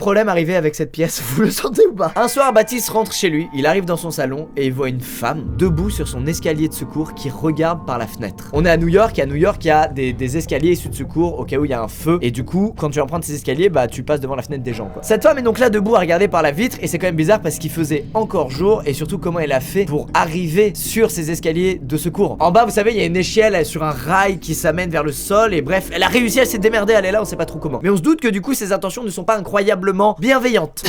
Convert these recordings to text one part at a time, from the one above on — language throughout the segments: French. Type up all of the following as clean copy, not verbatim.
Problème arrivé avec cette pièce, vous le sentez ou pas? Un soir, Baptiste rentre chez lui, il arrive dans son salon et il voit une femme debout sur son escalier de secours qui regarde par la fenêtre. On est à New York, et à New York, il y a des escaliers issus de secours au cas où il y a un feu, et du coup, quand tu empruntes ces escaliers, bah tu passes devant la fenêtre des gens, quoi. Cette femme est donc là debout à regarder par la vitre, et c'est quand même bizarre parce qu'il faisait encore jour, et surtout comment elle a fait pour arriver sur ces escaliers de secours. En bas, vous savez, il y a une échelle sur un rail qui s'amène vers le sol, et bref, elle a réussi à s'est démerder, elle est là, on sait pas trop comment. Mais on se doute que du coup, ses intentions ne sont pas incroyablement bienveillantes.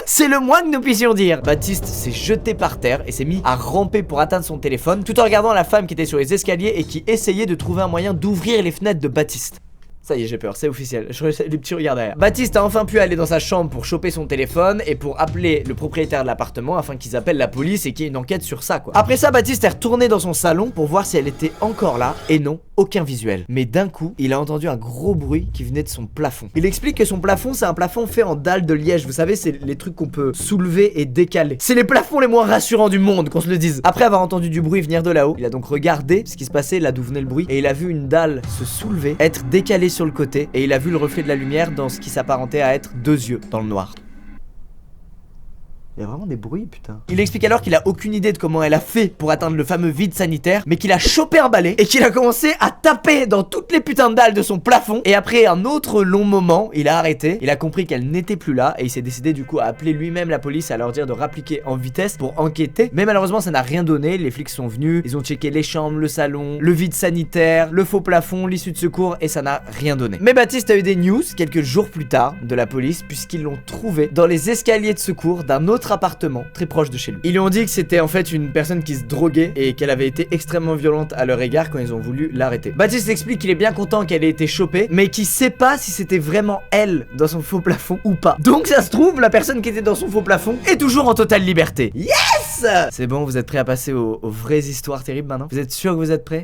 C'est le moins que nous puissions dire. Baptiste s'est jeté par terre et s'est mis à ramper pour atteindre son téléphone, tout en regardant la femme qui était sur les escaliers et qui essayait de trouver un moyen d'ouvrir les fenêtres de Baptiste. Ça y est, j'ai peur, c'est officiel. Je les petits regards derrière. Baptiste a enfin pu aller dans sa chambre pour choper son téléphone et pour appeler le propriétaire de l'appartement afin qu'ils appellent la police et qu'il y ait une enquête sur ça, quoi. Après ça, Baptiste est retourné dans son salon pour voir si elle était encore là, et non, aucun visuel. Mais d'un coup, il a entendu un gros bruit qui venait de son plafond. Il explique que son plafond, c'est un plafond fait en dalles de liège. Vous savez, c'est les trucs qu'on peut soulever et décaler. C'est les plafonds les moins rassurants du monde, qu'on se le dise. Après avoir entendu du bruit venir de là-haut, il a donc regardé ce qui se passait, là d'où venait le bruit, et il a vu une dalle se soulever, être décalée sur le côté, et il a vu le reflet de la lumière dans ce qui s'apparentait à être deux yeux dans le noir. Il y a vraiment des bruits, putain. Il explique alors qu'il a aucune idée de comment elle a fait pour atteindre le fameux vide sanitaire, mais qu'il a chopé un balai et qu'il a commencé à taper dans toutes les putains de dalles de son plafond. Et après un autre long moment, il a arrêté, il a compris qu'elle n'était plus là et il s'est décidé du coup à appeler lui-même la police, à leur dire de rappliquer en vitesse pour enquêter. Mais malheureusement, ça n'a rien donné. Les flics sont venus, ils ont checké les chambres, le salon, le vide sanitaire, le faux plafond, l'issue de secours, et ça n'a rien donné. Mais Baptiste a eu des news quelques jours plus tard de la police, puisqu'ils l'ont trouvé dans les escaliers de secours d'un autre appartement très proche de chez lui. Ils lui ont dit que c'était en fait une personne qui se droguait et qu'elle avait été extrêmement violente à leur égard quand ils ont voulu l'arrêter. Baptiste explique qu'il est bien content qu'elle ait été chopée, mais qu'il sait pas si c'était vraiment elle dans son faux plafond ou pas. Donc ça se trouve, la personne qui était dans son faux plafond est toujours en totale liberté. Yes! C'est bon, vous êtes prêts à passer aux vraies histoires terribles maintenant? Vous êtes sûr que vous êtes prêts?